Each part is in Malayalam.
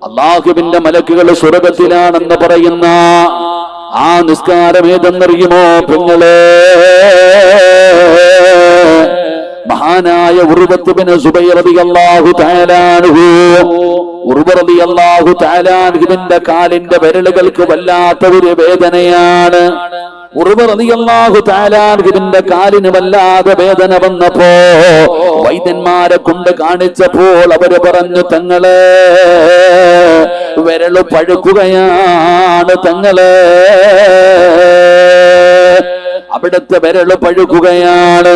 അള്ളാഹുവിന്റെ മലക്കുകൾ സ്വർഗത്തിലാണെന്ന് പറയുന്ന ആ നിസ്കാരം ഏതെന്നറിയുമോ പെങ്ങളെ? മഹാനായ ഉർവത്ത് ബിൻ സുബൈർ റളിയല്ലാഹു തആല അൻഹു, ഉർവ റളിയല്ലാഹു തആല അൻഹുവിന്റെ കാലിന്റെ വിരലുകൾക്ക് വല്ലാത്ത ഒരു വേദനയാണ്. ഉർവ റളിയല്ലാഹു തആല അൻഹുവിന്റെ കാലിന് വല്ലാതെ വേദന വന്നപ്പോ വൈദ്യന്മാരെ കൊണ്ട് കാണിച്ചപ്പോൾ അവര് പറഞ്ഞു, തങ്ങളെ വിരല് പഴുക്കുകയാണ്, തങ്ങളെ അവിടുത്തെ വിരല് പഴുക്കുകയാണ്,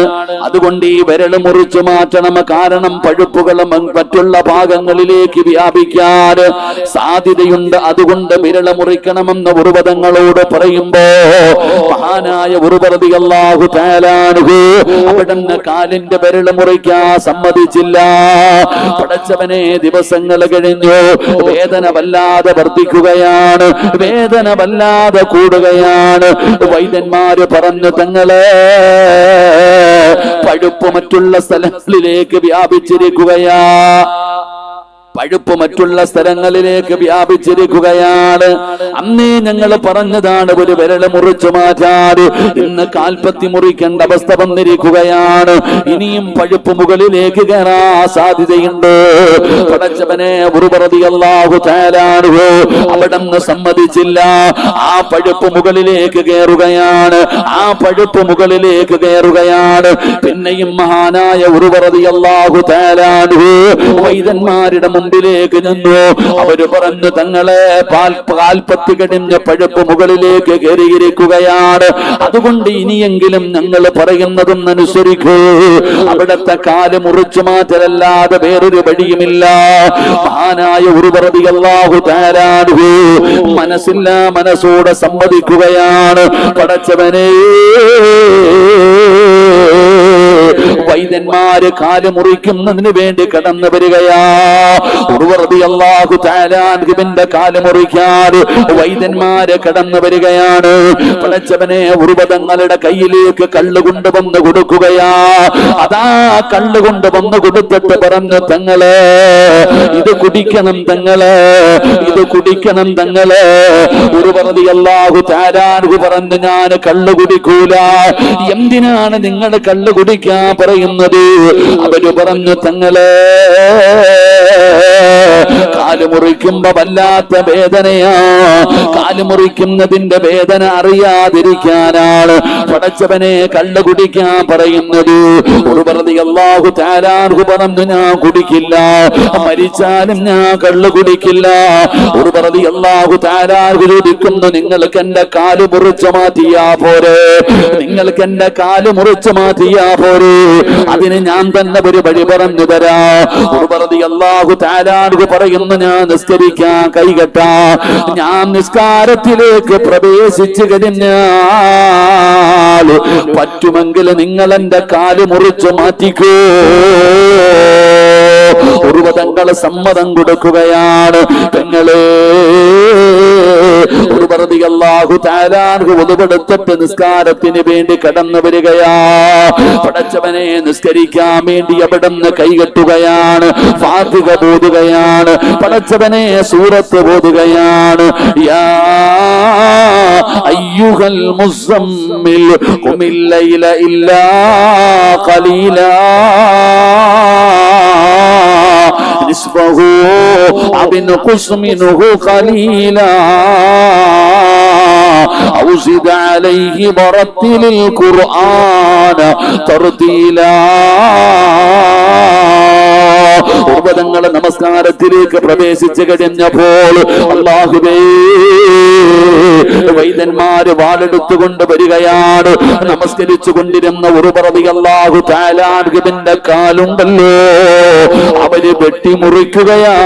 അതുകൊണ്ട് ഈ വിരല് മുറിച്ചു മാറ്റണം. കാരണം പഴുപ്പുകളും മറ്റുള്ള ഭാഗങ്ങളിലേക്ക് വ്യാപിക്കാൻ സാധ്യതയുണ്ട്, അതുകൊണ്ട് വിരല് മുറിക്കണമെന്ന് ഉർവതങ്ങളോട് പറയുമ്പോ മഹാനായ ഉർവ റളിയല്ലാഹു തആല അൻഹു അവിടുന്ന് കാലിന്റെ വിരല് മുറിക്കാൻ സമ്മതിച്ചില്ല. പടച്ചവനെ, ദിവസങ്ങൾ കഴിഞ്ഞു, വേദന വല്ലാതെ വർദ്ധിക്കുകയാണ്, വേദന വല്ലാതെ കൂടുകയാണ്. വൈദ്യന്മാര് പറഞ്ഞു, തങ്ങളെ പഴുപ്പ് മറ്റുള്ള സ്ഥലങ്ങളിലേക്ക് വ്യാപിച്ചിരിക്കുകയാ, പഴുപ്പ് മറ്റുള്ള സ്ഥലങ്ങളിലേക്ക് വ്യാപിച്ചിരിക്കുകയാണ്. അന്നേ ഞങ്ങൾ പറഞ്ഞതാണ് ഒരു വിരല് മുറിച്ചു മാറ്റാറ്, ഇന്ന് കാൽപ്പത്തി മുറിക്കേണ്ട അവസ്ഥ വന്നിരിക്കുകയാണ്. ഇനിയും പഴുപ്പ് മുകളിലേക്ക് കയറാൻ സാധ്യതയുണ്ട്. പടച്ചവനെ, ഉർവ റളിയല്ലാഹു തആല അൻഹു അവിടുന്ന് സമ്മതിച്ചില്ല. ആ പഴുപ്പ് മുകളിലേക്ക് കയറുകയാണ്, ആ പഴുപ്പ് മുകളിലേക്ക് കയറുകയാണ്. പിന്നെയും മഹാനായ ഉർവ റളിയല്ലാഹു തആല അൻഹു വൈദ്യന്മാരുടെ മുമ്പിലേക്ക് നിന്നു. അവര് പറഞ്ഞു, തങ്ങളെ കാൽപ്പത്തി കടിഞ്ഞ പഴുപ്പ് മുകളിലേക്ക് കയറിയിരിക്കുകയാണ്, അതുകൊണ്ട് ഇനിയെങ്കിലും ഞങ്ങൾ പറയുന്നതും അനുസരിക്കൂ. അവിടത്തെ കാല് മുറിച്ചു മാറ്റലല്ലാതെ വേറൊരു വഴിയുമില്ല. മഹാനായ ഉർവ റളിയല്ലാഹു തആല അൻഹു മനസ്സില്ല മനസ്സോടെ സമ്മതിക്കുകയാണ്. പടച്ചവനേ, വൈദ്യന്മാര് കാല് മുറിക്കുന്നതിന് വേണ്ടി കടന്നു വരികയാ. ഉർവ റളിയല്ലാഹു തആല അൻഹുവിന്റെ കാല് മുറിക്കാൻ വൈദ്യന്മാര് കടന്നു വരികയാണ്. പടച്ചവനെ, ഉർവതങ്ങളുടെ കയ്യിലേക്ക് കള്ള് കൊണ്ടുവന്ന് കൊടുക്കുകയാ. അതാ കള്ള് കൊണ്ടുവന്ന് കൊടുത്തിട്ട് പറഞ്ഞു, തങ്ങളെ ഇത് കുടിക്കണം, തങ്ങളെ ഇത് കുടിക്കണം, തങ്ങളെ. ഉർവ റളിയല്ലാഹു തആല അൻഹു പറഞ്ഞു, ഞാൻ കള്ള് കുടിക്കൂല. എന്തിനാണ് നിങ്ങൾ കള്ള് കുടിക്കാൻ പറയുന്നത്? അവര് പറഞ്ഞു, തങ്ങളെ കാല് മുറിക്കുമ്പോ വല്ലാത്ത വേദനയാ, കാല് മുറിക്കുന്നതിന്റെ വേദന അറിയാതിരിക്കാനാണ് പടച്ചവനെ കള്ള് കുടിക്കാൻ പറയുന്നത്. ഉർവ റളിയല്ലാഹു തആല അൻഹു പറഞ്ഞു, ഞാൻ കുടിക്കില്ല, മരിച്ചാലും ഞാൻ കള്ള് കുടിക്കില്ല. ഉർവ റളിയല്ലാഹു തആല അൻഹു ചോദിക്കുന്നു, നിങ്ങൾക്ക് എന്റെ കാല് മുറിച്ചു മാറ്റിയാ പോരെ? നിങ്ങൾക്ക് എന്റെ കാല് മുറിച്ചു മാറ്റിയാ പോരെ? അതിന് ഞാൻ തന്നെ ഒരു വഴി പറഞ്ഞു തരാ. ഉർവ റളിയല്ലാഹു തആല അൻഹു പറയുന്നു, ഞാൻ നിസ്കരിക്കാൻ കൈകെട്ടാ, ഞാൻ നിസ്കാരത്തിലേക്ക് പ്രവേശിച്ചു കഴിഞ്ഞാൽ പറ്റുമെങ്കിൽ നിങ്ങൾ എന്റെ കാല് മുറിച്ചു മാറ്റിക്കോ. ഉർവതങ്ങൾ സമ്മതം കൊടുക്കുകയാണ്. പെങ്ങളെ, ഉർവ റളിയല്ലാഹു തആല അൻഹു ഉളുവെടുത്തിട്ട് നിസ്കാരത്തിന് വേണ്ടി കടന്നു വരികയാ. പടച്ചവനെ, നിസ്കരിക്കാൻ വേണ്ടി അവിടുന്ന് കൈകെട്ടുകയാണ്, ഫാത്തിഹ ഓതുകയാണ്, പടച്ചവനെ സൂറത്ത് ഓതുകയാണ്. യാ അയ്യുഹൽ മുസമ്മിൽ ഖുമിൽ ലൈല ഇല്ലാ ഖലീലാ നിസ്ഫഹു അബിൻ ഖുസ്മിനുഹു ഖലീലാ ഔ സിദ് അലൈഹി വറത്തിലിൽ ഖുർആന തർതീലാ. ഉർവതങ്ങൾ നമസ്കാരത്തിലേക്ക് പ്രവേശിച്ചു കഴിഞ്ഞപ്പോൾ അല്ലാഹുവേ, വൈദ്യന്മാര് വാളെടുത്തുകൊണ്ട് വരികയാണ്. നമസ്കരിച്ചു കൊണ്ടിരുന്ന ഉർവ റളിയല്ലാഹു തആല അൻഹുവിന്റെ കാലുണ്ടല്ലോ, അവര് വെട്ടിമുറിക്കുകയാ.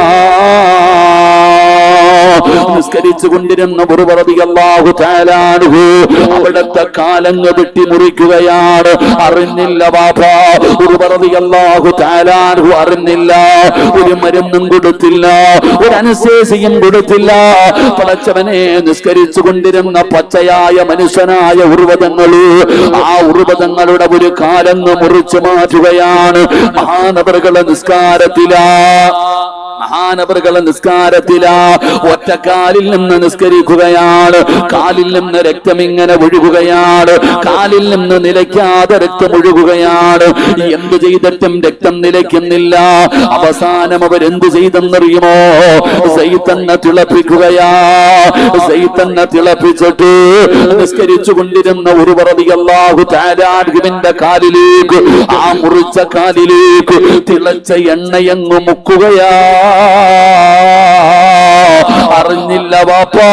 നിസ്കരിച്ചു കൊണ്ടിരുന്ന ഉർവ റളിയല്ലാഹു തആല അൻഹു അവിടുത്തെ കാലങ്ങ് വെട്ടിമുറിക്കുകയാണ്. അറിഞ്ഞില്ല ബാബാ, ഉർവ റളിയല്ലാഹു തആല അൻഹു അറിഞ്ഞില്ല. ഒരു മരുന്നും കൊടുത്തില്ല, ഒരു അനസ്തേസിയും കൊടുത്തില്ല. പടച്ചവനെ, നിസ്കരിച്ചു കൊണ്ടിരുന്ന പച്ചയായ മനുഷ്യനായ ഉർവതങ്ങള് ആ ഉർവതങ്ങളുടെ ഒരു കാലങ്ങ് മുറിച്ചു മാറ്റുകയാണ്. മഹാനവറുകളെ നിസ്കാരത്തിലാ. മഹാനവറുകളെ നിസ്കാരത്തിലാ ഒറ്റക്കാലിൽ നിന്ന് നിസ്കരിക്കുകയാണ്. കാലിൽ നിന്ന് രക്തം ഇങ്ങനെ ഒഴുകുകയാണ്. കാലിൽ നിന്ന് നിലയ്ക്കാതെ രക്തം ഒഴുകുകയാണ്. എന്ത് ചെയ്തിട്ടും രക്തം നിലയ്ക്കുന്നില്ല. അവസാനം അവരെന്ത് ചെയ്തെന്നറിയുമോ? സൈത്തന്നെ തിളപ്പിക്കുകയാ. സൈത്തന്നെ തിളപ്പിച്ചിട്ട് നിസ്കരിച്ചു കൊണ്ടിരുന്ന ഒരു റളിയല്ലാഹു തആല അൻഹുവിന്റെ കാലിലേക്ക്, ആ മുറിച്ച കാലിലേക്ക് തിളച്ച എണ്ണയങ്ങ് മുക്കുകയാ. അറിഞ്ഞില്ല വാപ്പാ,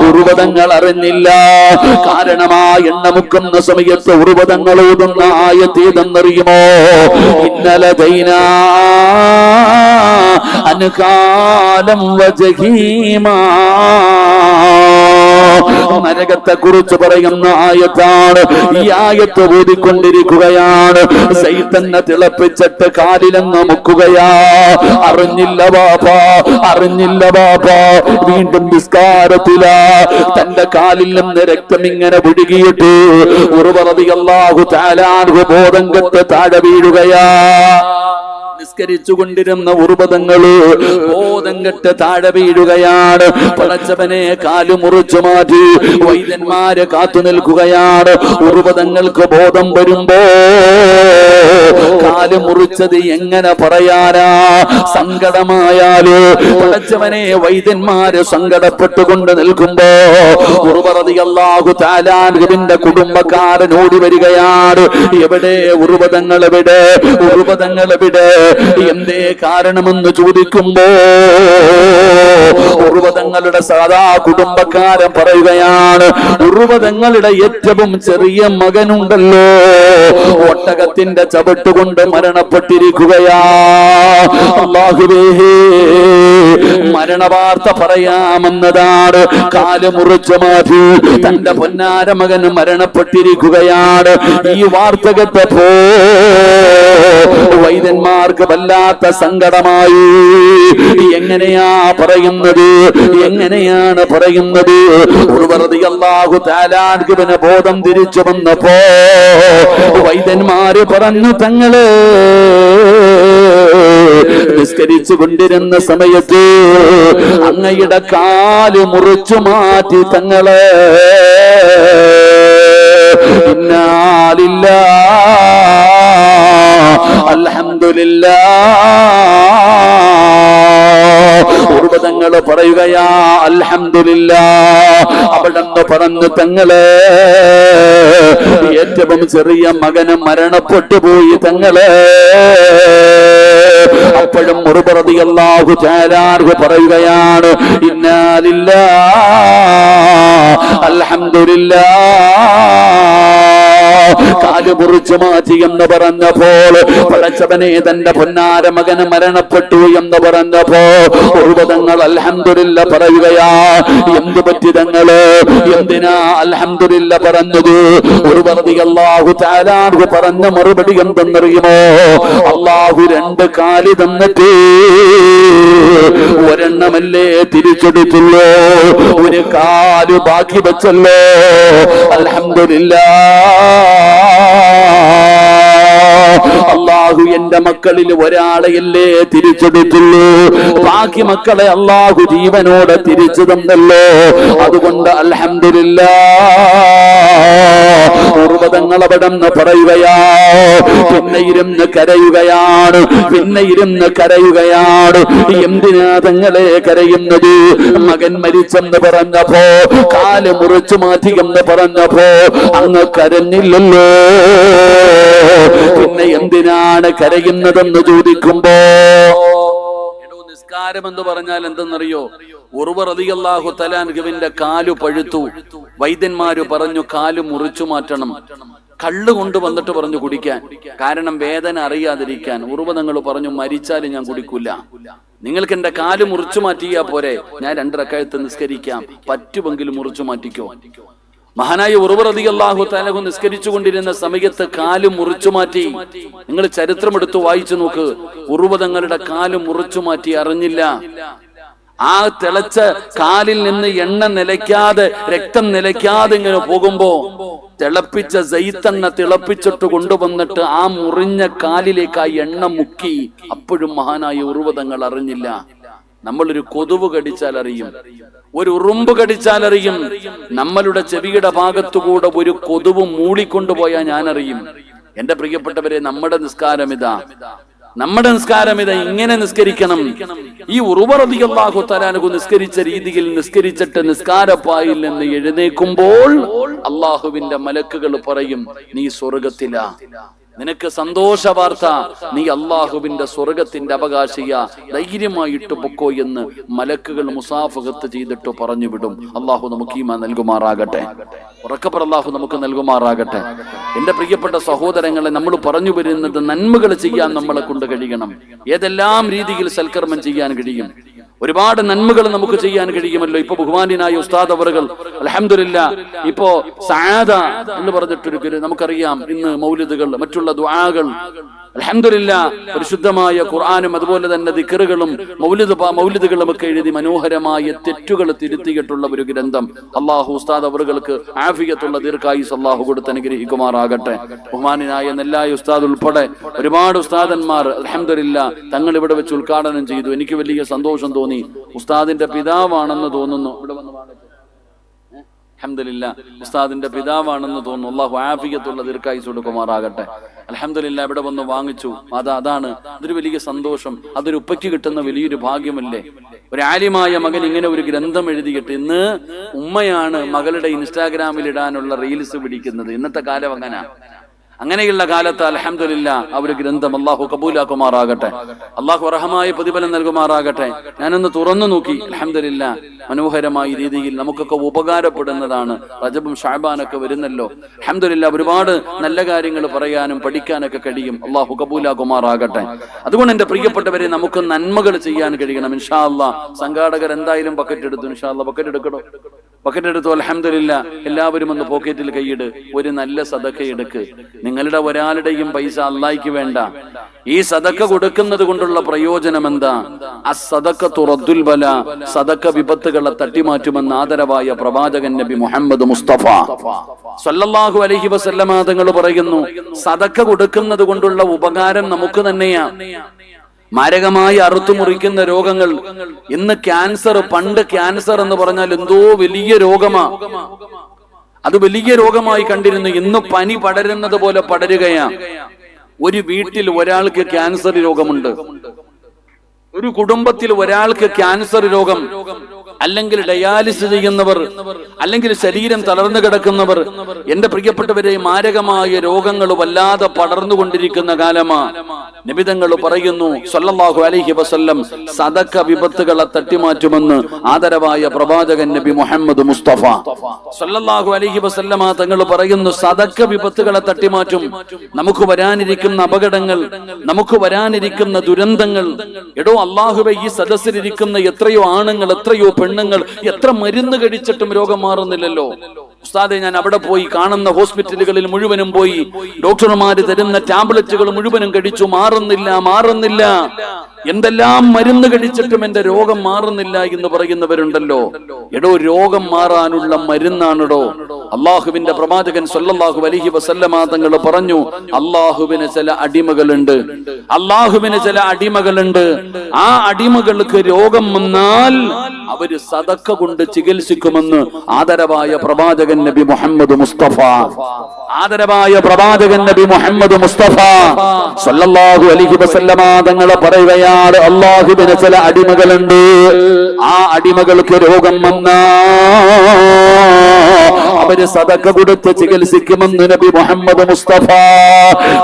ഉറുവതങ്ങൾ അറിഞ്ഞില്ല. കാരണം ആ എണ്ണ മുക്കുന്ന സമയത്ത് ഉറുവതങ്ങൾ ഓതുന്ന ആയത്തേതെന്നറിയുമോ? ഇന്നലദൈനാ അൻകാലം വജഹീമാ. നരകത്തെ കുറിച്ച് പറയുന്ന ആയത്താണ്. ഈ ആയത്ത് ഓതിക്കൊണ്ടിരിക്കുകയാണ്. സൈത്തന്നെ തിളപ്പിച്ചിട്ട് കാലിലങ്ങ് മുക്കുകയാ. അറിഞ്ഞില്ല ബാപ്പാ, അറിഞ്ഞില്ല ബാപ്പാ. വീണ്ടും നിസ്കാരത്തിലാ. തന്റെ കാലിൽ നിന്ന് രക്തം ഇങ്ങനെ ഒഴുകിയിട്ട് ഉർവ റളിയല്ലാഹു തആല അൻഹു ബോധം കെട്ട് താഴെ വീഴുകയാ. നിസ്കരിച്ചു കൊണ്ടിരുന്ന ഉറുബതങ്ങള് ബോധം കെട്ട് താഴെ വീഴുകയാണ്. പടച്ചവനെ കാലു മുറിച്ചു മാറ്റി വൈദ്യന്മാര് കാത്തു നിൽക്കുകയാണ്. ഉറുബതങ്ങൾക്ക് ബോധം വരുമ്പോ കാല് മുറിച്ചത് എങ്ങനെ പറയാനാ? സങ്കടമായാല് പടച്ചവനെ വൈദ്യന്മാര് സങ്കടപ്പെട്ടുകൊണ്ട് നിൽക്കുമ്പോ ഉർവ റളിയല്ലാഹു തആല അൻഹുവിന്റെ കുടുംബക്കാരൻ ഓടി വരികയാണ്. എവിടെ ഉറുബതങ്ങൾ? എവിടെ ഉറുബതങ്ങൾ? എവിടെ? എന്തേ കാരണമെന്ന് ചോദിക്കുമ്പോ ഉർവതങ്ങളുടെ സാധാ കുടുംബക്കാരൻ പറയുകയാണ്, ഉർവതങ്ങളുടെ ഏറ്റവും ചെറിയ മകനുണ്ടല്ലോ, ഒട്ടകത്തിന്റെ ചവിട്ടുകൊണ്ട് മരണപ്പെട്ടിരിക്കുകയാ. അല്ലാഹുവേ, മരണവാർത്ത പറയാമെന്നതാണ്. കാല് മുറിച്ചു മാറ്റി തന്റെ പൊന്നാര മകൻ മരണപ്പെട്ടിരിക്കുകയാണ്. ഈ വാർത്ത കേട്ടപ്പോ വൈദ്യന്മാർക്ക് വല്ലാത്ത സങ്കടമായി. എങ്ങനെയാ പറയുന്നത്? എങ്ങനെയാണ് പറയുന്നത്? ഉർവ റളിയല്ലാഹു തആല അൻഹുവിന് ബോധം തിരിച്ചു വന്നപ്പോ വൈദ്യന്മാര് പറഞ്ഞു, തങ്ങള് നിസ്കരിച്ചു കൊണ്ടിരുന്ന സമയത്ത് അങ്ങയുടെ കാല് മുറിച്ചു മാറ്റി തങ്ങള്. ഇന്നാ ലില്ലാഹി അൽഹംദുലില്ലാഹ്. ഉർവതങ്ങൾ പറയുകയാ അൽഹംദുലില്ലാഹ്. അവിടെന്ന് പറഞ്ഞു, തങ്ങളെ ഏറ്റവും ചെറിയ മകന് മരണപ്പെട്ടു പോയി തങ്ങളെ. അപ്പോഴും ഉർവ റളിയല്ലാഹു തആല അൻഹു പറയുകയാണ്, ഇന്നാ ലില്ലാഹി അൽഹംദുലില്ലാഹ്. കാല് മുറിച്ചു മാറ്റി എന്ന് പറഞ്ഞപ്പോൾ പടച്ചവനെ തന്റെ പൊന്നാര മകന് മരണപ്പെട്ടു എന്ന് പറഞ്ഞപ്പോ ഉർവതങ്ങൾ അൽഹംദുലില്ലാഹ് പറയുകയാ. എന്ത് പറ്റി തങ്ങള്? എന്തിനാ അൽഹംദുലില്ലാഹ് പറഞ്ഞത്? ഉർവ റളിയല്ലാഹു തആല അൻഹു പറഞ്ഞ മറുപടി എന്തെന്നറിയുമോ? അല്ലാഹു രണ്ട് കാല് തന്നിട്ട് ഒരെണ്ണമല്ലേ തിരിച്ചെടുത്തുള്ളൂ, ഒരു കാല് ബാക്കി വെച്ചല്ലോ. അൽഹംദുലില്ലാഹ്. അല്ലാഹു എന്റെ മക്കളിൽ ഒരാളെയല്ലേ തിരിച്ചെടുത്തുള്ളൂ, ബാക്കി മക്കളെ അല്ലാഹു ജീവനോടെ തിരിച്ചു തന്നല്ലോ. അതുകൊണ്ട് അൽഹംദുലില്ലാഹ്. ഉർവതങ്ങൾ അവിടെന്ന് പറയുകയാ. പിന്നെ ഇരുന്ന് കരയുകയാണ്, പിന്നെ ഇരുന്ന് കരയുകയാണ്. എന്തിനാ തങ്ങളെ കരയുന്നത്? മകൻ മരിച്ചെന്ന് പറഞ്ഞപ്പോ, കാല് മുറിച്ചു മാറ്റി എന്ന് പറഞ്ഞപ്പോ അങ്ങ് കരഞ്ഞില്ലല്ലോ, പിന്നെ എന്തിനാണ് കരയുന്നതെന്ന് ചോദിക്കുമ്പോ, നിസ്കാരം എന്ന് പറഞ്ഞാൽ എന്തെന്നറിയോ? ഉർവ റളിയല്ലാഹു തആല അൻഹുവിന്റെ കാലു പഴുത്തു. വൈദ്യന്മാര് പറഞ്ഞു കാല് മുറിച്ചു മാറ്റണം. കള്ള് കൊണ്ടുവന്നിട്ട് പറഞ്ഞു കുടിക്കാൻ, കാരണം വേദന അറിയാതിരിക്കാൻ. ഉർവതങ്ങൾ പറഞ്ഞു, മരിച്ചാലും ഞാൻ കുടിക്കൂല, നിങ്ങൾക്ക് എന്റെ കാല് മുറിച്ചു മാറ്റിയാ പോരെ, ഞാൻ 2 റക്അത്ത് നിസ്കരിക്കാം, പറ്റുമെങ്കിലും മുറിച്ചു മാറ്റിക്കോ. മഹാനായ ഉർവ റളിയല്ലാഹു തആല നിസ്കരിച്ചു കൊണ്ടിരുന്ന സമയത്ത് കാല് മുറിച്ചു മാറ്റി. നിങ്ങൾ ചരിത്രം എടുത്ത് വായിച്ചു നോക്ക്. ഉർവ തങ്ങളുടെ കാല് മുറിച്ചു മാറ്റി, അറിഞ്ഞില്ല. ആ തിളച്ച കാലിൽ നിന്ന് എണ്ണ നിലയ്ക്കാതെ രക്തം നിലയ്ക്കാതെ ഇങ്ങനെ പോകുമ്പോ തിളപ്പിച്ച സൈത്തെണ്ണ തിളപ്പിച്ചിട്ട് കൊണ്ടുവന്നിട്ട് ആ മുറിഞ്ഞ കാലിലേക്ക് ആ എണ്ണ മുക്കി. അപ്പോഴും മഹാനായ ഉർവതങ്ങൾ അറിഞ്ഞില്ല. നമ്മളൊരു കൊതുവ് കടിച്ചാൽ അറിയും, ഒരു ഉറുമ്പ് കടിച്ചാൽ അറിയും. നമ്മളുടെ ചെവിയുടെ ഭാഗത്തുകൂടെ ഒരു കൊതുവ് മൂളിക്കൊണ്ടുപോയാൽ ഞാൻ അറിയും. എന്റെ പ്രിയപ്പെട്ടവരെ, നമ്മുടെ നിസ്കാരം ഇതാ, ഇങ്ങനെ നിസ്കരിക്കണം. ഈ ഉർവ റളിയല്ലാഹു തആല അൻഹു നിസ്കരിച്ച രീതിയിൽ നിസ്കരിച്ചിട്ട് നിസ്കാരപ്പായിൽ നിന്ന് എഴുന്നേൽക്കുമ്പോൾ അള്ളാഹുവിന്റെ മലക്കുകൾ പറയും, നീ സ്വർഗത്തിലാ, നിനക്ക് സന്തോഷ വാർത്ത, നീ അള്ളാഹുവിന്റെ സ്വർഗത്തിന്റെ അവകാശിയ, ധൈര്യമായിട്ട് പൊക്കോ എന്ന് മലക്കുകൾ മുസാഫഹത്ത് ചെയ്തിട്ട് പറഞ്ഞു വിടും. അള്ളാഹു നമുക്ക് ഈമാൻ നൽകുമാറാകട്ടെ. ഉറക്കപ്പറ അള്ളാഹു നമുക്ക് നൽകുമാറാകട്ടെ. എന്റെ പ്രിയപ്പെട്ട സഹോദരങ്ങളെ, നമ്മൾ പറഞ്ഞു വരുന്നത് നന്മകൾ ചെയ്യാൻ നമ്മളെ കൊണ്ട് കഴിയണം. ഏതെല്ലാം രീതിയിൽ സൽക്കർമ്മം ചെയ്യാൻ കഴിയും. ഒരുപാട് നന്മകൾ നമുക്ക് ചെയ്യാൻ കഴിയുമല്ലോ. ഇപ്പൊ ബഹുമാന്യനായ ഉസ്താദ് അവറുകൾ അൽഹംദുലില്ലാഹ് ഇപ്പോ സആദ എന്ന് പറഞ്ഞിട്ടൊരു നമുക്കറിയാം. ഇന്ന് മൗലിദുകൾ, മറ്റുള്ള ദുആകൾ, അൽഹംദുലില്ലാഹ് പരിശുദ്ധമായ ഖുർആനും അതുപോലെ തന്നെ ദിക്റുകളും മൗലിദുകളും ഒക്കെ എഴുതി മനോഹരമായ തെറ്റുകൾ തിരുത്തിയിട്ടുള്ള ഒരു ഗ്രന്ഥം. അള്ളാഹു ഉസ്താദ് അവറുകൾക്ക് ആഫിയത്തുള്ള ദീർഘായുസ് അള്ളാഹു കൊടുത്ത് അനുഗ്രഹിക്കുമാറാകട്ടെ. ബഹുമാന്യനായ നെല്ലായ ഉസ്താദ് ഉൾപ്പെടെ ഒരുപാട് ഉസ്താദന്മാർ അൽഹംദുലില്ലാഹ് തങ്ങൾ ഇവിടെ വെച്ച് ഉദ്ഘാടനം ചെയ്തു. എനിക്ക് വലിയ സന്തോഷം തോന്നി. ഉസ്താദിന്റെ പിതാവാണെന്ന് തോന്നുന്നു. ഇവിടെ വന്ന് അൽഹംദുലില്ലാഹ് ഉസ്താദിന്റെ പിതാവാണെന്ന് തോന്നുന്നു. അല്ലാഹു ആഫിയത്തുള്ള ദീർഘായുസ് കൊടുക്കുമാറാകട്ടെ. അൽഹംദുലില്ലാഹ് ഇവിടെ വന്ന് വാങ്ങിച്ചു. അതാണ് അതൊരു വലിയ സന്തോഷം. അതൊരു ഉപ്പയ്ക്ക് കിട്ടുന്ന വലിയൊരു ഭാഗ്യമല്ലേ. ഒരു ആലിമായ മകൻ ഇങ്ങനെ ഒരു ഗ്രന്ഥം എഴുതിയിട്ട് ഇന്ന് ഉമ്മയാണ് മകളുടെ ഇൻസ്റ്റാഗ്രാമിൽ ഇടാനുള്ള റീൽസ് പിടിക്കുന്നത്. ഇന്നത്തെ കാലം അങ്ങനെയുള്ള കാലത്ത് അൽഹംദുലില്ലാഹ് ആ ഒരു ഗ്രന്ഥം അള്ളാഹു കബൂലാക്കുമാറാകട്ടെ. അള്ളാഹു അർഹമായ പ്രതിഫലം നൽകുമാറാകട്ടെ. ഞാനൊന്ന് തുറന്നു നോക്കി. അൽഹംദുലില്ലാഹ് മനോഹരമായ രീതിയിൽ നമുക്കൊക്കെ ഉപകാരപ്പെടുന്നതാണ്. റജബും ശഅബാനൊക്കെ വരുന്നല്ലോ. അൽഹംദുലില്ലാഹ് ഒരുപാട് നല്ല കാര്യങ്ങൾ പറയാനും പഠിക്കാനൊക്കെ കഴിയും. അള്ളാഹു കബൂലാക്കുമാറാകട്ടെ. അതുകൊണ്ട് എന്റെ പ്രിയപ്പെട്ടവരെ, നമുക്ക് നന്മകൾ ചെയ്യാൻ കഴിയണം. ഇൻഷാ അല്ലാഹ് സംഘാടകർ എന്തായാലും ബക്കറ്റ് എടുത്തു. ഇൻഷാ അല്ലാഹ് ബക്കറ്റ് എടുത്തു. അൽഹംദുലില്ലാഹ് എല്ലാവരും ഒന്ന് പോക്കറ്റിൽ കൈയിട്. ഒരു നല്ല സദഖ എടുക്ക്. നിങ്ങളുടെ ഒരാളുടെയും പൈസ അല്ലാഹ്ക്ക് വേണ്ട. ഈ സദഖ കൊടുക്കുന്നത് കൊണ്ടുള്ള പ്രയോജനം എന്താ? അസ്സദഖത്തു റദ്ദുൽ ബല, സദഖ വിപത്തുകളെ തട്ടിമാറ്റുമെന്ന് ആദരവായ പ്രവാചകൻ നബി മുഹമ്മദ് മുസ്തഫ സല്ലല്ലാഹു അലൈഹി വസല്ലമ തങ്ങൾ പറയുന്നു, സദഖ കൊടുക്കുന്നത് കൊണ്ടുള്ള ഉപകാരം നമുക്ക് തന്നെയാ. മാരകമായി അറുത്തുമുറിക്കുന്ന രോഗങ്ങൾ, ഇന്ന് ക്യാൻസർ, പണ്ട് ക്യാൻസർ എന്ന് പറഞ്ഞാൽ എന്തോ വലിയ രോഗമാ, അത് വലിയ രോഗമായി കണ്ടിരുന്നു. ഇന്ന് പനി പടരുന്നത് പോലെ പടരുകയാ. ഒരു വീട്ടിൽ ഒരാൾക്ക് ക്യാൻസർ രോഗമുണ്ട്, ഒരു കുടുംബത്തിൽ ഒരാൾക്ക് ക്യാൻസർ രോഗം, അല്ലെങ്കിൽ ഡയാലിസിസ് ചെയ്യുന്നവർ, അല്ലെങ്കിൽ ശരീരം തളർന്നു കിടക്കുന്നവർ, എന്റെ പ്രിയപ്പെട്ടവരെ, മാരകമായ രോഗങ്ങൾ വല്ലാതെ പടർന്നുകൊണ്ടിരിക്കുന്ന കാലമാ. നബിതങ്ങൾ പറയുന്നു സല്ലല്ലാഹു അലൈഹി വസല്ലം, സദഖ വിപത്തുകളെ തട്ടിമാറ്റുമെന്ന് ആദരവായ പ്രവാചകൻ നബി മുഹമ്മദ് മുസ്തഫ സല്ലല്ലാഹു അലൈഹി വസല്ലമ തങ്ങൾ പറയുന്നു, സദഖ വിപത്തുകളെ തട്ടിമാറ്റും. നമുക്ക് വരാനിരിക്കുന്ന അപകടങ്ങൾ, നമുക്ക് വരാനിരിക്കുന്ന ദുരന്തങ്ങൾ. എടോ അല്ലാഹുവേ, ഈ സദസ്സിലിരിക്കുന്ന എത്രയോ ആണുങ്ങൾ, എത്രയോ പെണ്ണുങ്ങൾ, എത്ര മരുന്ന് കഴിച്ചിട്ടും രോഗം മാറുന്നില്ലല്ലോ. ഉസ്താദെ, ഞാൻ അവിടെ പോയി, കാണുന്ന ഹോസ്പിറ്റലുകളിൽ മുഴുവനും പോയി, ഡോക്ടർമാര് തരുന്ന ടാബ്ലറ്റുകൾ മുഴുവനും കഴിച്ചു, മാറുന്നില്ല. എന്തെല്ലാം മരുന്ന് കഴിച്ചിട്ടും എന്റെ രോഗം മാറുന്നില്ല എന്ന് പറയുന്നവരുണ്ടല്ലോ. എടോ, രോഗം മാറാനുള്ള മരുന്നാണെടോ അള്ളാഹുവിന്റെ പ്രവാചകൻ സല്ലല്ലാഹു അലൈഹി വസല്ലമ തങ്ങൾ പറഞ്ഞു, അള്ളാഹുവിന് ചില അടിമകളുണ്ട്. ആ അടിമകൾക്ക് രോഗം വന്നാൽ അവര് സദഖ കൊണ്ട് ചികിത്സിക്കുമെന്ന് ആദരവായ പ്രവാചകൻ നബി മുഹമ്മദ് മുസ്തഫ സല്ലല്ലാഹു അലൈഹി വസല്ലമ തങ്ങൾ പറയുകയാണ്, അള്ളാഹുവിന് ചില അടിമകളുണ്ട്. ആ അടിമകൾക്ക് രോഗം വന്നാ അവര് സദഖ കൊടുത്ത് ചികിത്സിക്കുമെന്ന് നബി മുഹമ്മദ് മുസ്തഫ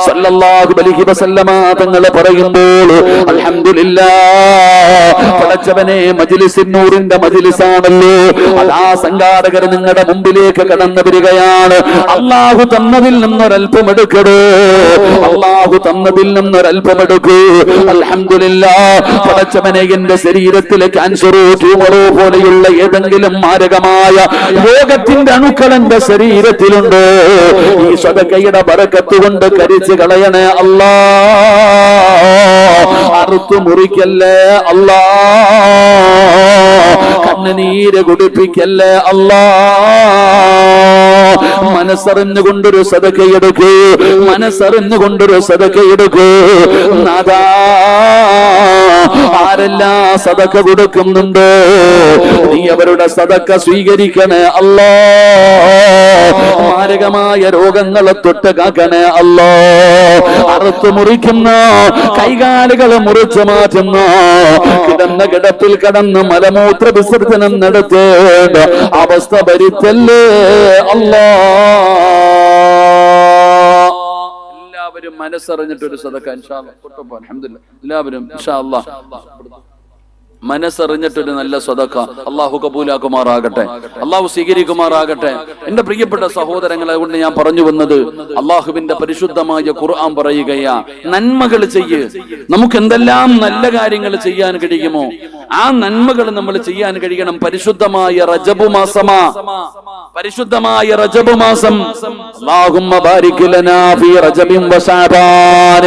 സല്ലല്ലാഹു അലൈഹി വസല്ലമ തങ്ങൾ പറയുമ്പോൾ അൽഹംദുലില്ലാഹ്, പടച്ചവനെ, മജ്ലിസിൻ നൂറിന്റെ മജ്ലിസാണല്ലോ. അതാ സംഘാടകർ നിങ്ങളുടെ മുമ്പിലേക്ക് കടന്നു വരികയാണ്. അല്ലാഹു തന്നതിൽ നിന്നൊരൽപ്പം എടുക്കടോ, അൽഹംദുലില്ലാഹ്. പടച്ചവനെ, എന്റെ ശരീരത്തിലെ ക്യാൻസറോ ട്യൂമറോ പോലെയുള്ള ഏതെങ്കിലും മാരകമായ രോഗത്തിന്റെ അണുക്കൾ എന്റെ ശരീരത്തിലുണ്ട്. ഈ സദഖയുടെ ബറക്കത്ത് കൊണ്ട് കരിച്ചു കളയണേ അല്ലാഹ്, അറുത്തു മുറിക്കല്ലേ അല്ലാഹ്. കണ്ണുനീര് കുടിപ്പിക്കല്ലേ അല്ലാ. മനസ്സറിഞ്ഞുകൊണ്ടൊരു സദഖയെടുക്കൂ, മനസ്സറിഞ്ഞുകൊണ്ടൊരു സദഖയെടുക്കൂ നാഥാ. ആരെല്ലാം സദഖ കൊടുക്കുന്നുണ്ട് നീ അവരുടെ സദഖ സ്വീകരിക്കണേ അല്ലാ. മാരകമായ രോഗങ്ങളെ തൊട്ട് കാക്കണേ അല്ലാ. അറുത്തു മുറിക്കുന്ന കൈകാലുകൾ മുറിച്ചു മാറ്റുന്ന കിടന്ന കിടപ്പിൽ കടന്ന് മലമൂത്ര വിസർജനം നടത്തേണ്ട അവസ്ഥ വരുത്തല്ലേ അല്ലാ. എല്ലാവരും മനസ്സറിഞ്ഞിട്ടൊരു സദഖ ഇൻഷാ അല്ലാഹ്. അൽഹംദുലില്ലാഹ് എല്ലാവരും ഇൻഷാ അല്ലാഹ് മനസ്സറിഞ്ഞിട്ടൊരു നല്ല സദഖ അള്ളാഹു കബൂലാക്കുമാറാകട്ടെ, അള്ളാഹു സ്വീകരിക്കുമാറാകട്ടെ. എന്റെ പ്രിയപ്പെട്ട സഹോദരങ്ങളെ, അതുകൊണ്ട് ഞാൻ പറഞ്ഞു വന്നത് അള്ളാഹുവിന്റെ പരിശുദ്ധമായ ഖുർആൻ പറയുകയാ, നന്മകൾ ചെയ്യ്. നമുക്ക് എന്തെല്ലാം നല്ല കാര്യങ്ങൾ ചെയ്യാൻ കഴിയുമോ ആ നന്മകൾ നമ്മൾ ചെയ്യാൻ കഴിയണം. പരിശുദ്ധമായ റജബ് മാസമാ, പരിശുദ്ധമായ റജബ് മാസം. അല്ലാഹുമ്മ ബാരിക് ലനാ ഫീ റജബിൻ വശഅബാൻ.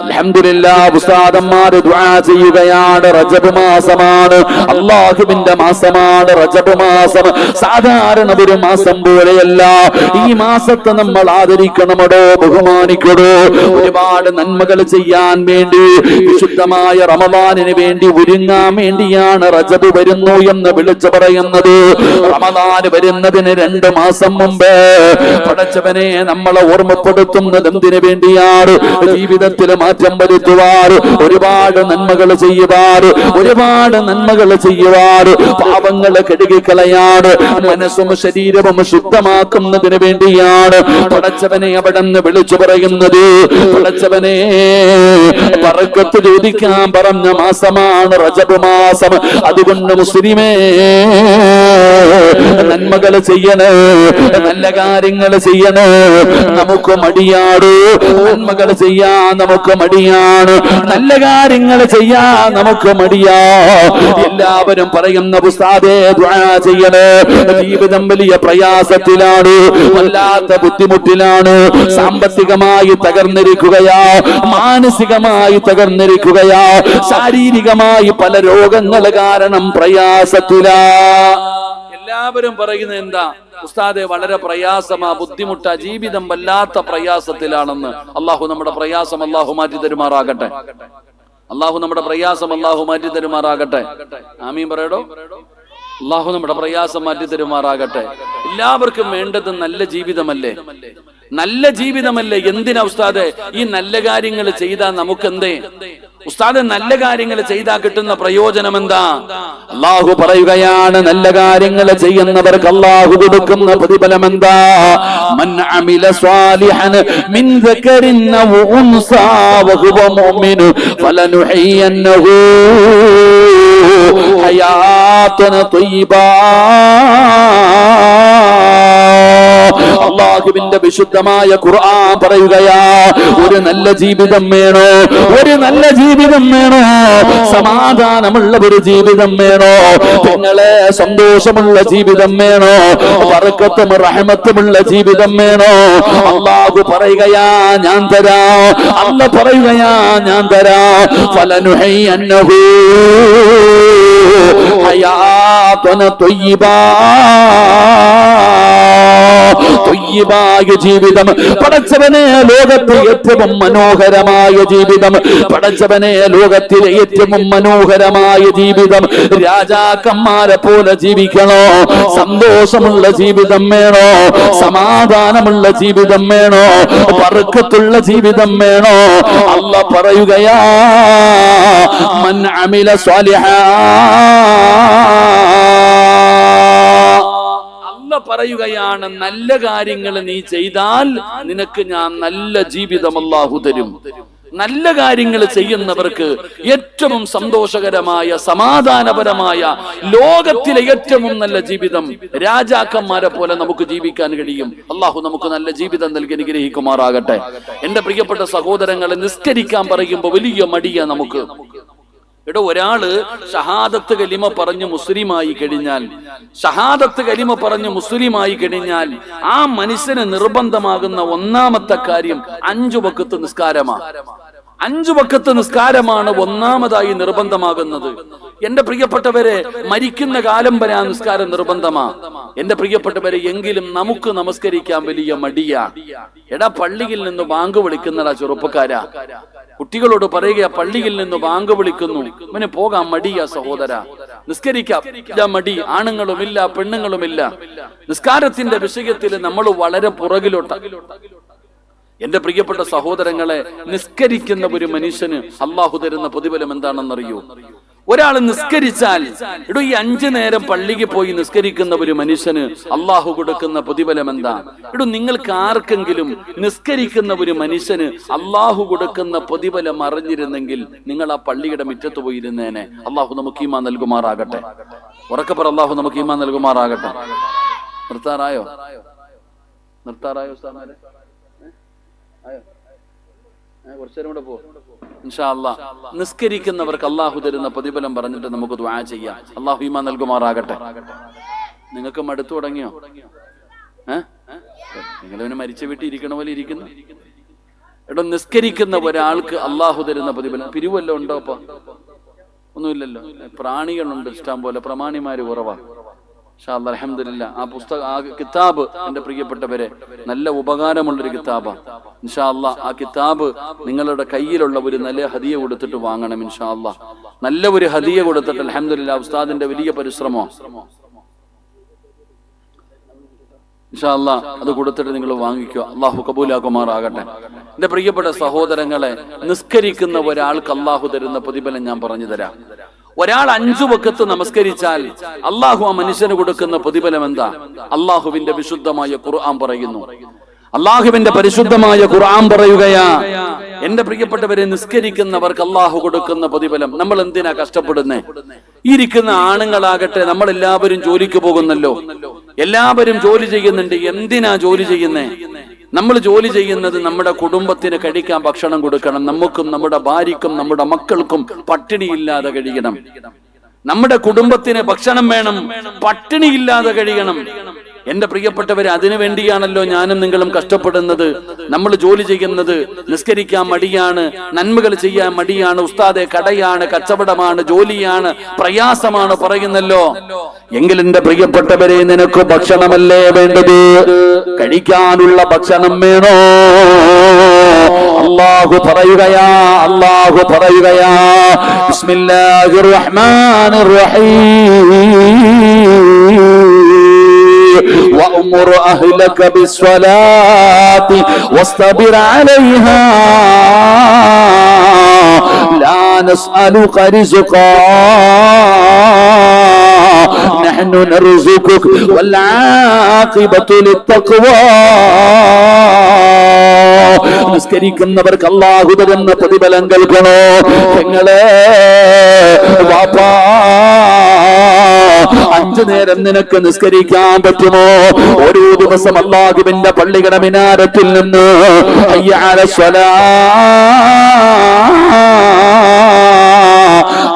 അൽഹംദുലില്ലാഹ് ഉസ്താദന്മാർ ദുആ ചെയ്യുകയാണ്. റജബ് മാസമാണ്, അല്ലാഹുവിന്റെ മാസമാണ് റജബ് മാസം. സാധാരണ ഒരു മാസം പോലെയല്ല. ഈ മാസത്തെ നമ്മൾ ആദരിക്കണമടോ, ബഹുമാനിക്കണോ. ഒരുപാട് നന്മകൾ ചെയ്യാൻ വേണ്ടി, വിശുദ്ധമായ റമദാനിന് വേണ്ടി ഒരുങ്ങാൻ വേണ്ടിയാണ് റജബ് വരുന്നു എന്ന് വിളിച്ചു പറയുന്നത്. റമദാൻ വരുന്നതിന് 2 മാസം മുമ്പേ പടച്ചവനെ നമ്മളെ ഓർമ്മപ്പെടുത്തുന്നത് എന്തിനു വേണ്ടിയാണ്? ജീവിതത്തിൽ മാറ്റം വരുത്തുവാർ, ഒരുപാട് നന്മകൾ ചെയ്യുവാർ, ഒരുപാട് നന്മകൾ ചെയ്യുവാർ, പാപങ്ങൾ കഴുകിക്കളയാണ്, മനസ്സും ശരീരവും ശുദ്ധമാക്കുന്നതിന് വേണ്ടിയാണ് പടച്ചവനെ അവിടെ നിന്ന് വിളിച്ചു പറയുന്നത്. പടച്ചവനെ ബർക്കത്ത് ചോദിക്കാൻ പറഞ്ഞ മാസമാണ് റജബ് മാസം. അതുകൊണ്ട് മുസ്ലിമേ നന്മകൾ ചെയ്യണേ, നല്ല കാര്യങ്ങൾ ചെയ്യണേ. നമുക്ക് മടിയാടൂ, നന്മകൾ ചെയ്യാൻ നമുക്ക് മടിയാണ്, നല്ല കാര്യങ്ങൾ ചെയ്യാൻ നമുക്ക് മടിയാ. എല്ലാവരും പറയുന്ന ഉസ്താദേ ദുആ ചെയ്യണേ. ജീവിതം വലിയ പ്രയാസത്തിലാണ്, വല്ലാത്ത ബുദ്ധിമുട്ടിലാണ്, സാമ്പത്തികമായി തകർന്നിരിക്കുകയാ, മാനസികമായി തകർന്നിരിക്കുകയാ, ശാരീരികമായി പല രോഗങ്ങൾ കാരണം പ്രയാസത്തിലാ. എല്ലാവരും പറയുന്നത് എന്താ? ഉസ്താദെ വളരെ പ്രയാസമാ, ബുദ്ധിമുട്ടാ, ജീവിതം വല്ലാത്ത പ്രയാസത്തിലാണെന്ന്. അള്ളാഹു നമ്മുടെ പ്രയാസം അള്ളാഹു മാറ്റി തരുമാറാകട്ടെ. അള്ളാഹു നമ്മുടെ പ്രയാസം അള്ളാഹു മാറ്റി തരുമാറാകട്ടെ. ആമീൻ പറയടോ. അള്ളാഹു നമ്മുടെ പ്രയാസം മാറ്റി തരുമാറാകട്ടെ. എല്ലാവർക്കും വേണ്ടത് നല്ല ജീവിതമല്ലേ, നല്ല ജീവിതമല്ലേ? എന്തിനാ ഉസ്താദെ ഈ നല്ല കാര്യങ്ങൾ ചെയ്താൽ നമുക്കെന്തേ? ഉസ്താദ് നല്ല കാര്യങ്ങൾ ചെയ്താൽ കിട്ടുന്ന പ്രയോജനം എന്താ? അള്ളാഹു പറയുകയാണ്, നല്ല കാര്യങ്ങൾ ചെയ്യുന്നവർക്ക് അള്ളാഹു കൊടുക്കുന്ന പ്രതിഫലം എന്താ? മൻ അമില സ്വാലിഹൻ മിൻ ദക്കരിൻ ഔ ഉൻസാ വഹുവ മുഅ്മിനു ഫലനുഹയ്യന്നഹു ഹയാതൻ ത്വയ്യിബാ. അല്ലാഹുവിന്റെ വിശുദ്ധമായ ഖുർആൻ പറയുകയാ, ഒരു നല്ല ജീവിതം വേണോ, ഒരു നല്ല ജീവിതം വേണോ, സമാധാനമുള്ള ഒരു ജീവിതം വേണോ, നിങ്ങളെ സന്തോഷമുള്ള ജീവിതം വേണോ, ബർക്കത്തും റഹ്മത്തുമുള്ള ജീവിതം വേണോ? അല്ലാഹു പറയുകയാ ഞാൻ തരാം, അല്ലാഹു പറയുകയാ ഞാൻ തരാം. ഫലനുഹയ്യന്നഹു ഹയാതൻ ത്വയ്യിബാ. ത്വയ്യിബായ ജീവിതം. പടച്ചവനെ ലോകത്തെ ഏറ്റവും മനോഹരമായ ജീവിതം, പടച്ചവനെ ലോകത്തിലെ ഏറ്റവും മനോഹരമായ ജീവിതം. രാജാക്കന്മാരെ പോലെ ജീവിക്കണോ, സന്തോഷമുള്ള ജീവിതം വേണോ, സമാധാനമുള്ള ജീവിതം വേണോ, ബർക്കത്തുള്ള ജീവിതം വേണോ? അല്ലാഹു പറയുകയാ, മൻ അമില സ്വാലിഹാ. പറയുകയാണ്, നല്ല കാര്യങ്ങൾ നീ ചെയ്താൽ നിനക്ക് ഞാൻ നല്ല ജീവിതം അല്ലാഹു തരും. നല്ല കാര്യങ്ങൾ ചെയ്യുന്നവർക്ക് ഏറ്റവും സന്തോഷകരമായ, സമാധാനപരമായ, ലോകത്തിലെ ഏറ്റവും നല്ല ജീവിതം, രാജാക്കന്മാരെ പോലെ നമുക്ക് ജീവിക്കാൻ കഴിയും. അള്ളാഹു നമുക്ക് നല്ല ജീവിതം നൽകി അനുഗ്രഹിക്കുമാറാകട്ടെ. എന്റെ പ്രിയപ്പെട്ട സഹോദരങ്ങളെ, നിസ്കരിക്കാൻ പറയുമ്പോൾ വലിയ മടിയാ നമുക്ക്. എടോ, ഒരാള് ഷഹാദത്ത് കലിമ പറഞ്ഞ് മുസ്ലിമായി കഴിഞ്ഞാൽ, ഷഹാദത്ത് കലിമ പറഞ്ഞ് മുസ്ലിമായി കഴിഞ്ഞാൽ ആ മനുഷ്യന് നിർബന്ധമാകുന്ന ഒന്നാമത്തെ കാര്യം 5 വഖത്ത് നിസ്കാരമാണ്. 5 വഖത്ത് നിസ്കാരമാണ് ഒന്നാമതായി നിർബന്ധമാകുന്നത്. എന്റെ പ്രിയപ്പെട്ടവരെ, മരിക്കുന്ന കാലം വരെ ആ നിസ്കാരം നിർബന്ധമാ. എന്റെ പ്രിയപ്പെട്ടവരെ, എങ്കിലും നമുക്ക് നമസ്കരിക്കാൻ വലിയ മടിയാ. എടാ, പള്ളിയിൽ നിന്ന് ബാങ്ക് വിളിക്കുന്നടാ ചെറുപ്പക്കാരാ. കുട്ടികളോട് പറയുക, പള്ളിയിൽ നിന്ന് ബാങ്ക് വിളിക്കുന്നു, ഇവന് പോകാൻ മടിയാ സഹോദര. നിസ്കരിക്കാൻ മടി. ആണുങ്ങളുമില്ല പെണ്ണുങ്ങളുമില്ല. നിസ്കാരത്തിന്റെ വിഷയത്തിൽ നമ്മൾ വളരെ പുറകിലോട്ട. എന്റെ പ്രിയപ്പെട്ട സഹോദരങ്ങളെ, നിസ്കരിക്കുന്ന ഒരു മനുഷ്യന് അള്ളാഹു തരുന്ന പ്രതിഫലം എന്താണെന്നറിയൂ? ഒരാൾ നിസ്കരിച്ചാൽ, ഈ 5 നേരം പള്ളിക്ക് പോയി നിസ്കരിക്കുന്ന ഒരു മനുഷ്യന് അള്ളാഹു കൊടുക്കുന്ന പ്രതിഫലം എന്താ? നിങ്ങൾക്ക് ആർക്കെങ്കിലും നിസ്കരിക്കുന്ന ഒരു മനുഷ്യന് അള്ളാഹു കൊടുക്കുന്ന പ്രതിഫലം അറിഞ്ഞിരുന്നെങ്കിൽ നിങ്ങൾ ആ പള്ളിയുടെ മുറ്റത്ത് പോയിരുന്നേനെ. അള്ളാഹു നമുക്ക് ഈമാൻ നൽകുമാറാകട്ടെ. ഉറക്കപ്പറ, അള്ളാഹു നമുക്ക് ഈമാൻ നൽകുമാറാകട്ടെ. നിർത്താറായോ? കുറച്ചേരം കൂടെ പോ. ഇൻഷാ അല്ലാഹ് നിസ്കരിക്കുന്നവർക്ക് അള്ളാഹു തരുന്ന പ്രതിഫലം പറഞ്ഞിട്ട് നമുക്ക് ദുആ ചെയ്യാം. അള്ളാഹു ഈമാൻ നൽകുമാറാകട്ടെ. നിങ്ങൾക്ക് മടുത്തു തുടങ്ങിയോ? നിങ്ങളിവന് മരിച്ച വീട്ടിൽ ഇരിക്കണ പോലെ ഇരിക്കുന്നു. നിസ്കരിക്കുന്ന ഒരാൾക്ക് അള്ളാഹു തരുന്ന പ്രതിഫലം പിരിവല്ലോ ഉണ്ടോ? അപ്പൊ ഒന്നുമില്ലല്ലോ. പ്രാണികളുണ്ട് ഇഷ്ടം പോലെ, പ്രമാണിമാര് കുറവാ. അൽഹംദുലില്ലാ. ആ പുസ്തകം, ആ കിതാബ് എന്റെ പ്രിയപ്പെട്ടവരെ നല്ല ഉപകാരമുള്ളൊരു കിതാബാ. ഇൻഷാ അല്ലാഹ് ആ കിതാബ് നിങ്ങളുടെ കയ്യിലുള്ള ഒരു നല്ല ഹദിയ കൊടുത്തിട്ട് വാങ്ങണം. ഇൻഷാ അല്ലാഹ് നല്ല ഒരു ഹദിയ കൊടുത്തിട്ട്, അൽഹംദുലില്ലാ, ഉസ്താദിന്റെ വലിയ പരിശ്രമം. ഇൻഷാ അല്ലാഹ് അത് കൊടുത്തിട്ട് നിങ്ങൾ വാങ്ങിക്കുക. അള്ളാഹു കബൂലാക്കുമാറാകട്ടെ. എന്റെ പ്രിയപ്പെട്ട സഹോദരങ്ങളെ, നിസ്കരിക്കുന്ന ഒരാൾക്ക് അള്ളാഹു തരുന്ന പ്രതിഫലം ഞാൻ പറഞ്ഞു തരാം. ഒരാൾ 5 വഖത്ത് നമസ്കരിച്ചാൽ അള്ളാഹു ആ മനുഷ്യന് കൊടുക്കുന്ന പ്രതിഫലം എന്താ? അള്ളാഹുവിന്റെ വിശുദ്ധമായ ഖുർആൻ പറയുന്നു. അള്ളാഹുവിന്റെ പരിശുദ്ധമായ ഖുർആൻ പറയുകയാ, എന്റെ പ്രിയപ്പെട്ടവരെ, നിസ്കരിക്കുന്നവർക്ക് അള്ളാഹു കൊടുക്കുന്ന പ്രതിഫലം. നമ്മൾ എന്തിനാ കഷ്ടപ്പെടുന്നേ? ഇരിക്കുന്ന ആണുങ്ങളാകട്ടെ, നമ്മൾ എല്ലാവരും ജോലിക്ക് പോകുന്നല്ലോ, എല്ലാവരും ജോലി ചെയ്യുന്നുണ്ട്. എന്തിനാ ജോലി ചെയ്യുന്നേ? നമ്മൾ ജോലി ചെയ്യുന്നത് നമ്മുടെ കുടുംബത്തിന് കഴിക്കാൻ ഭക്ഷണം കൊടുക്കണം. നമുക്കും നമ്മുടെ ഭാര്യക്കും നമ്മുടെ മക്കൾക്കും പട്ടിണിയില്ലാതെ കഴിയണം. നമ്മുടെ കുടുംബത്തിന് ഭക്ഷണം വേണം, പട്ടിണിയില്ലാതെ കഴിയണം. എന്റെ പ്രിയപ്പെട്ടവരെ, അതിനു വേണ്ടിയാണല്ലോ ഞാനും നിങ്ങളും കഷ്ടപ്പെടുന്നത്. നമ്മൾ ജോലി ചെയ്യുന്നത് നിസ്കരിക്കാൻ മടിയാണ്, നന്മകൾ ചെയ്യാൻ മടിയാണ്. ഉസ്താദെ, കടയാണ്, കച്ചവടമാണ്, ജോലിയാണ്, പ്രയാസമാണ് പറയുന്നല്ലോ. എങ്കിൽ എന്റെ പ്രിയപ്പെട്ടവരെ, നിനക്ക് ഭക്ഷണമല്ലേ വേണ്ടത്? കഴിക്കാനുള്ള ഭക്ഷണം വേണോ? അല്ലാഹു പറയുകയാ, അല്ലാഹു പറയുകയാ, ബിസ്മില്ലാഹിർ റഹ്മാനിർ റഹീം, وأمر أهلك بالصلاة واصطبر عليها لا نسألك رزقا نحن نرزقك والعاقبة للتقوى. നിസ്കരിക്കുന്നവർക്ക് അല്ലാഹു തരുന്ന പ്രതിഫലം കേൾക്കണോ? നിങ്ങളെ വാപ്പാ, 5 നേരം നിനക്ക് നിസ്കരിക്കാൻ പറ്റുമോ? ഒരു ദിവസം അല്ലാഹുവിന്റെ പള്ളിയുടെ മിനാരത്തിൽ നിന്ന് ഹയ്യ അലൽ സ്വലാഹ്,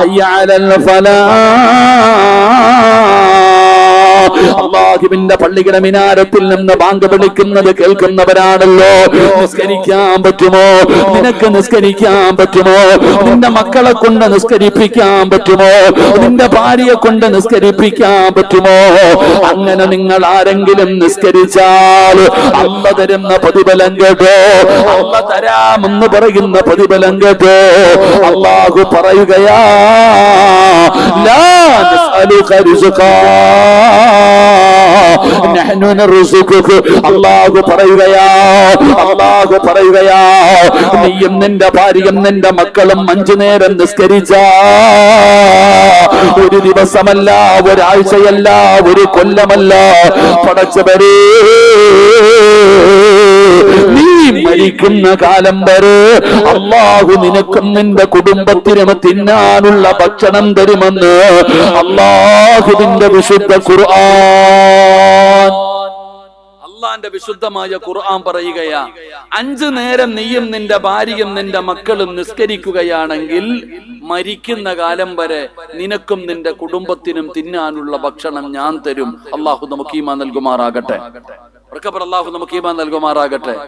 ഹയ്യ അലൽ ഫലാഹ്, അല്ലാഹുവിന്റെ പള്ളിയുടെ മിനാരത്തിൽ നിന്ന് ബാങ്ക് വിളിക്കുന്നത് കേൾക്കുന്നവരാണല്ലോ. നിസ്കരിക്കാൻ പറ്റുമോ? നിനക്ക് നിസ്കരിക്കാൻ പറ്റുമോ? നിന്റെ മക്കളെ കൊണ്ട് നിസ്കരിപ്പിക്കാൻ പറ്റുമോ? നിന്റെ ഭാര്യയെ കൊണ്ട് നിസ്കരിപ്പിക്കാൻ പറ്റുമോ? അങ്ങനെ നിങ്ങൾ ആരെങ്കിലും നിസ്കരിച്ചാൽ അല്ല തരുന്ന പ്രതിഫലം കേട്ടോ, അല്ല തരാമെന്ന് പറയുന്ന പ്രതിഫലം കേട്ടോ. അല്ലാഹു പറയുകയാ, ലാ നസ്അലുക റിസ്ഖാ നഹ്നു നർസുഖുക. അല്ലാഹു പറയുകയാ, അല്ലാഹു പറയുകയാ, നീയും നിന്റെ ഭാര്യയും നിന്റെ മക്കളും 5 നേരം നിസ്കരിച്ചാ ഒരു ദിവസമല്ല, ഒരാഴ്ചയല്ല, ഒരു കൊല്ലമല്ല, പടച്ചവരേ, നീ മരിക്കുന്ന കാലം വരെ അല്ലാഹു നിനക്കും നിന്റെ കുടുംബത്തിനും തിന്നാനുള്ള ഭക്ഷണം തരുമെന്ന് അല്ലാഹുവിന്റെ വിശുദ്ധ ഖുർആൻ, അല്ലാഹുവിന്റെ വിശുദ്ധമായ ഖുർആൻ പറയുകയാ. 5 നേരം നീയും നിന്റെ ഭാര്യയും നിന്റെ മക്കളും നിസ്കരിക്കുകയാണെങ്കിൽ മരിക്കുന്ന കാലം വരെ നിനക്കും നിന്റെ കുടുംബത്തിനും തിന്നാനുള്ള ഭക്ഷണം ഞാൻ തരും. അല്ലാഹു നമുക്ക് ഈമാൻ നൽകുമാറാകട്ടെ. അല്ലാഹു നമുക്ക് ഈമാൻ നൽകുമാറാകട്ടെ.